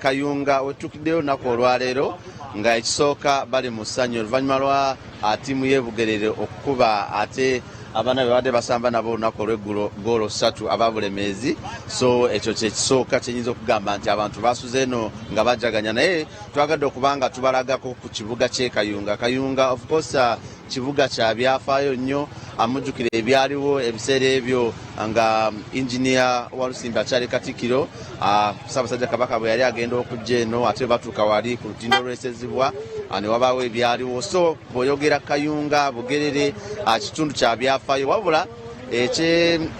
Kayunga wetukiddeyo nako olwaleero nga ekisooka bali mu ssanyu oluvannyuma lwa ttiimu y'Ebugerere okukuba ate abaana be badde basamba nabo olunaku olw'eggulo goolo 3 ababulemeezi. So ekyo kyekisooka kyenyinza okugamba nti abantu basuze eno nga bajjaganya, naye twagadde okubanga tubalagako ku kibuga ky'e Kayunga. Kayunga of course kibuga kya byafaayo nnyo, amujjukira ebyaliwo ebiseera ebyo nga injinia Walusimbi akyali Katikkiro, Ssaabasajja Kabaka bwe yali agenda okujja eno ate batuuka wali ku lutindo olwesezibwa ne wabaawo ebyaliwo. So bw'oyogera Kayunga, Bugerere, kitundu kya byafaayo, wabula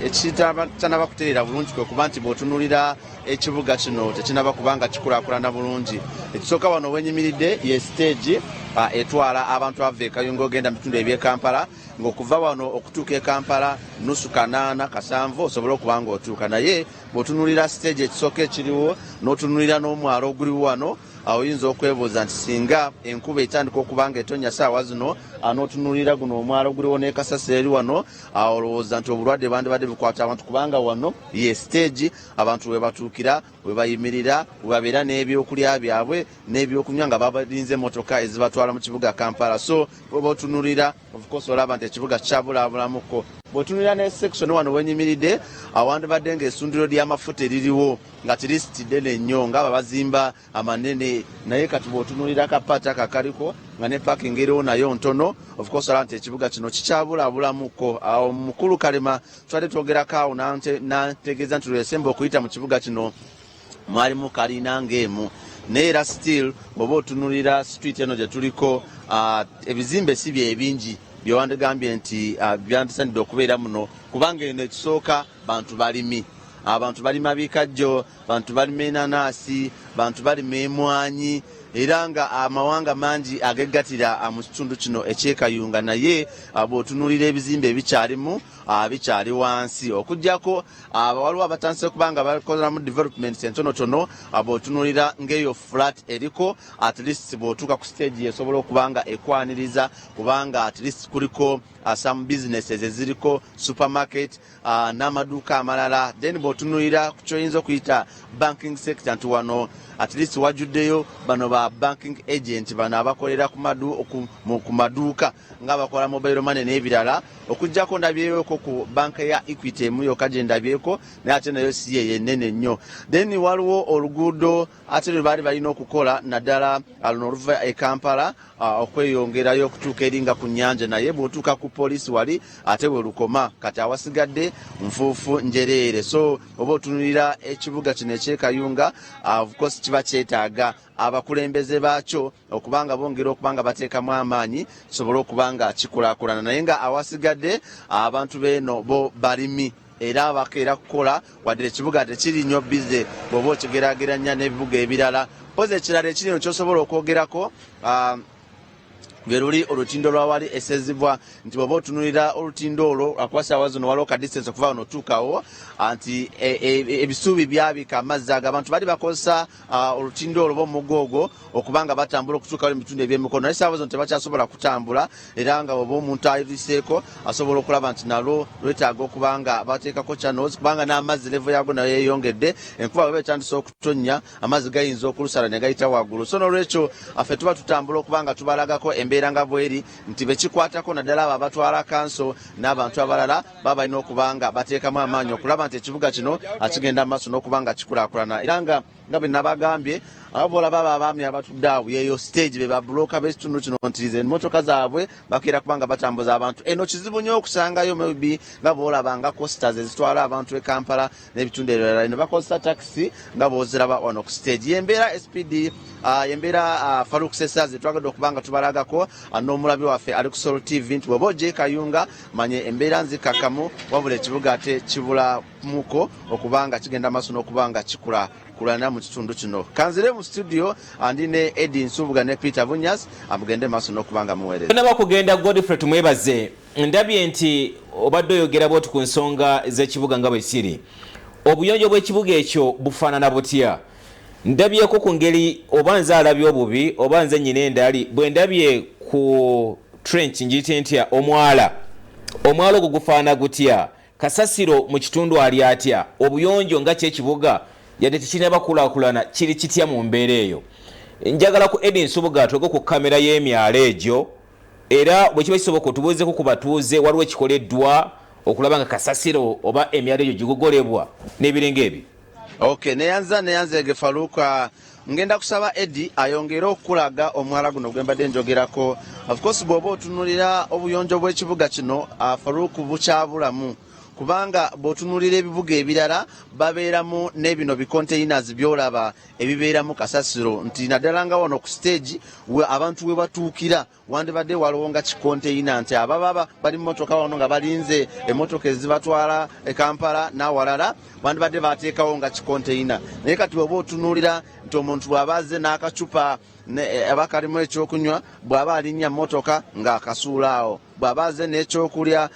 ekitanaba kutereera bulungi kwe kuba nti bw'otunuulira ekibuga kino tekinaba kubanga kikulaakulana bulungi. Ekisooka wano wenyimiridde ye stage etwala abantu abava e Kayunga ogenda mu bitundu eby'e Kampala, ng'okuva wano okutuuka e Kampala nusu kanaana kasanvu osobola okuba nga otuuka. Naye bw'otunuulira stage ekisooka ekiriwo n'otunuulira n'omwalo oguliwo wano, oyinza okwebuuza nti singa enkuba etandika okuba nga etonnya ssaawa zino n'otunuulira guno omwalo oguliwo ne Kasasiro eri wano, olowooza nti obulwadde bandibadde bukwata abantu, kubanga wano ye stage abantu we batuukira, we bayimirira, we babeera n'ebyokulya byabwe n'ebyokunywa nga balinze emmotoka ezibatwala mu kibuga Kampala. So bw'otunuulira of course olaba nti ekibuga kyabulaabulamuko. Bw'otunuulira ne section wano wenyimiridde, awandibadde ng'essundiro ly'amafuta eririwo nga tirisiti ddene nnyo ng'aba bazimba amanene, naye kati bw'otunuulira kapaata kakaliko nga ne parking eriwo nayo ntono, of course olaba nti ekibuga kino kikyabulaabulamuko. Awo mukulu Kalema twadde twogerako awo n'antegeeza nti lwesemba okuyita mu kibuga kino mwalimu kalina ng'emu, naye era still bw'oba otunuulira street eno gye tuliko, ebizimbe si bye bingi byewandigambye nti byandisanidde okubeera muno, kubanga eno ekisooka bantu balimi. Abantu balima bikajjo, bantu balima enanaasi, bantu balima emwanyi, era nga amawanga mangi agegatira mu kitundu kino eky'e Kayunga, naye bw'otunuulira ebizimbe ebikyalimu bikyali wansi, okugjako waliwo abatandise kubanga bakozeramu development entonotono. Bw'otunuulira ng'eyo flat eriko, at least bw'otuuka ku stage esobola okubanga ekwaniriza, kubanga at least kuliko some businesses eziriko supermarket n'amaduuka amalala. Then bw'otunuulira ku kyoyinza okuyita banking sector, nti wano at least wajuddeyo bano ba banking agent, bano abakolera ku maduuka ng'abakola mobile money n'ebirala, okujjako ndabyeko ku banka ya Equity emu yokka gye ndabyeko, naye ate nayo si ye yennene nnyo. Then waliwo oluguudo ate lwe baali balina okukola naddala luno oluva e Kampala okweyongerayo okutuuka eringa ku nnyanja, naye bw'otuuka ku poliisi wali ate bwe lukoma, kati awasigadde nfuufu njereere. So oba otunulira ekibuga kino eky'e Kayunga, of course kiba kyetaaga abakulembeze baakyo okubanga bongera okubanga bateekamu amaanyi kisobole okubanga kikulaakulana, naye nga awasigadde abantu beeno bo balimi era abakeera kukola, wadde ekibuga tekiri nnyo bize bw'oba okigeraageranya n'ebibuga ebirala. Pozi ekirala ekiri kyosobola okwogerako lwe luli olutindo lwa wali esezibwa, nti bw'oba otunulira olutindo olwo akuba ssaawa zino waliwo ka distance okuva wano otuukawo, nti ebisuubi byabika amazzi ago abantu bali bakozesa olutindo olwo omugoogo okubanga batambula okutuuka mu bitundu eby'emikono, naye ssaawa zino tebakyasobola kutambula, era nga bw'oba omuntu ayiriseeko asobola okulaba nti nalwo lwetaaga okubanga bateekako channels, kubanga n'amazzi level yago nayo yeeyongedde, enkuba bw'eba etandise okutonnya amazzi gayinza okulusala ne gayita waggulu. So n'olwekyo ffe tuba tutambula okubanga tubalagako embeera nga bweri, nti bekikwatako naddala abo abatwala kanso n'abantu abalala baba balina okubanga bateekamu amaanyi okulaba nti ekibuga kino kigenda mu maaso n'okubanga kikulaakulana. Era nga bwe nabagambye, abo baba abaami abatudde awo yeeyo stage be babulooka b'ekitundu kino, nti emmotoka zaabwe bakeera kubanga batambuza abantu. Eno kizibu nnyo okusangayo maybe nga bw'olaba nga coasters ezitwala abantu e Kampala n'ebitundu ebirala, eno bakozesa taxi nga bw'oziraba wano ku stage. Yembeera SPD, yembeera Farouk Sessaze twagadde okubanga tubalagako n'omulabi waffe ali ku Soul TV, nti bw'oba ojja e Kayunga manye embeera nzikakamu, wabula ekibuga ate kibulamuko okubanga kigenda maaso n'okubanga kulana mu kitundu kino. Kanzire mu studio andi ne Eddie Nsubuga ne Peter Bunyas, amugende maaso n'okubanga muweereza. Naba kugenda Godfrey tumwebaze, ndabye nti obadde oyogera bwoti ku nsonga z'ekibuga nga bwe kiri. Obuyonjo bw'ekibuga ekyo bufaanana butya? Ndabyeko ku ngeri oba nze alabye obubi oba nze nnyina endali, bwe ndabye ku trench njiyite ntya, omwala ogwo gufaana gutya? Kasasiro mu kitundu ali atya? Obuyonjo nga ky'ekibuga yadde tekirina kulaakulana kiri kitya mu mbeera eyo. Njagala ku Edin Subuga atwege ku kamera y'emyalo egyo era bwe kiba kisoboka otubuuzeeko ku batuuze waliwo ekikoleddwa okulaba nga kasasiro oba emyalo egyo gigogolebwa n'ebirenga ebyo. Okay, neyanza ege Faruka ngenda kusaba Eddie ayongere okulaga omwala guno gwembadde njogerako. Of course bw'oba otunulira obuyonjo bw'ekibuga kino Faruku bukyabulamu kubanga bw'otunulira ebibuga ebirala babeeramu n'ebino bicontainers byolaba ebibeeramu kasasiro nti naddala nga wano ku stage we abantu we batuukira wandibadde waliwo nga kicontainer nti ababa bali mu motoka wano nga balinze emmotoka ezibatwala e Kampala n'awalala wandibadde bateekawo nga kicontainer. Naye kati bw'oba otunuulira nti omuntu bw'aba azze n'akacupa aba kalimu ekyokunywa bw'aba alinnya motoka ng'akasuulaawo bw'aba azze n'ekyokulya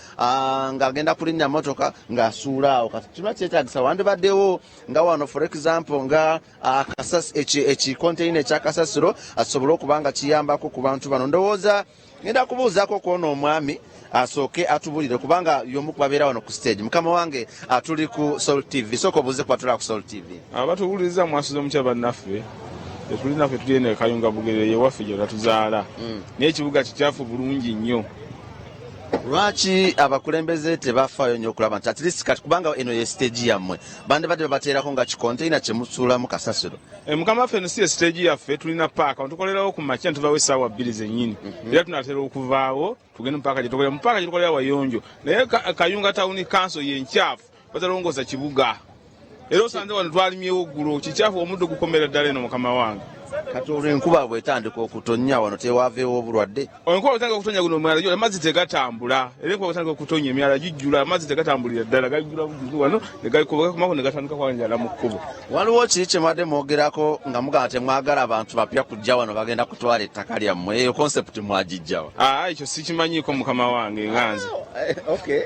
ng'agenda kulinnya motoka ng'asuulaawo. Kati kiba kyetaagisa wandibaddewo nga wano for example nga ekicontainer ekyakasasiro asobole okuba nga kiyambako ku bantu bano. Ndowooza ngenda kubuuzaako kwona omwami asooke atubulire kubanga y'omu ku babeera wano ku stage. Mukama wange tuli ku Soul TV, sooka obuuze ku batulaba ku Soul TV. Abatuwuliriza mwasuze mutya bannaffe tulinafe tugende Kayunga Bugerere yewaffe gye natuzaala naye ekibuga kikyafu bulungi nnyo. Lwaki abakulembeze tebafaayo nnyo okulaba nti at least kati kubanga eno ye stage yammwe bandibadde babateerako nga kicontainer kye musuulamu kasasiro? Mukama waffe eno si ye stage yaffe, tulina paaka tukolerawo ku makya ntuvaawo essaawa 2 zennyini era tunatera okuvaawo tugende mupaaka gye tukolera mupaaka gye tukolera wayonjo naye Kayunga Town Council yenkyafu batalongoosa kibuga era osanze wano twalimyewo ggulo kikyafu omuddo gukomera ddala eno mukama wange. Kati olw'enkuba bw'etandika okutonnya wano tewaaveewo obulwadde? Enkuba bw'etandika okutonnya guno omwala gyo amazzi tegatambula era enkuba bw'etandika okutonnya emyala gijjula amazzi tegatambulira ddala gajjula bujuzi wano negakomako ne gatandika kwanjala mu kkubo. Waliwo kiri kye mwadde mwogerako nga mugamba temwagala abantu bapya kujja wano bagenda kutwala ettaka lyammwe, eyo concept mwagijjawa? Ekyo sikimanyiiko mukama wange nganze. Okay.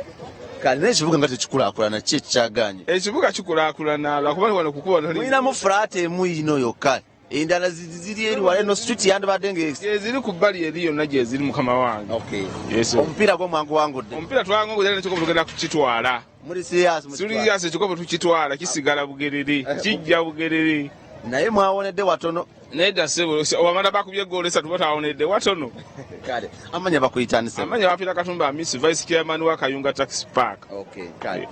Kale n'ekibuga nga tekikulaakulana ki ekikyaganye? Ekibuga kikulaakulana lwakuba wano kukuba mulinamu flat emu yino yokka endala ziri eri wala eno street yandibadde ngeziri ku bbali eri yonna gyeziri mukama wange. Okay. Yes. Omupiira gwo mwangu wangudde? Omupiira twangudde nekikopo tugenda kukitwala. Muri serious? Serious, ekikopo tukitwala kisigala Bugerere kijja Bugerere. Naye mwawonedde watono? Nedda sebo wamala bakubye goal 3 batawonedde watono. Kale amanya bakuyitani sebo? Amanya wapira Katumba Miss Vice Chairman wa Kayunga Taxi Park. Okay, kale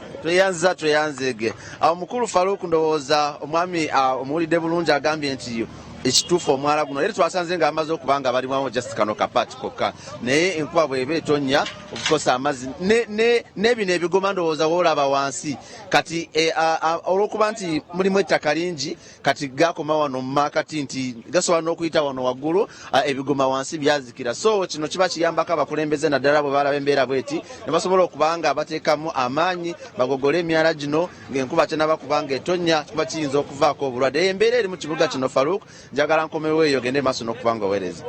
tweyanzege mukulu Faruku ndowooza omwami omuwulidde bulungi agambye nti ekituufu omwala guno era twasanze nga amaze okubanga balimu just kano kapati kokka naye enkuba bw'eba etonnya okukosa amazzi n'ebino ebigoma ndowooza woolaba wansi kati olw'okuba nti mulimu ettaka lingi kati gakoma wano mu maakati nti gasobola n'okuyita wano waggulu ebigoma wansi byazikira. So kino kiba kiyambako abakulembeze naddala bwe balaba embeera bweti ne basobola okuba nga bateekamu amaanyi bagogole emyala gino ng'enkuba tenaba kubanga etonnya kuba kiyinza okuvaako obulwadde. Embeera eri mu kibuga kino Faruku njagala nkomewo eyo gende maaso n'okuba nga oweereza.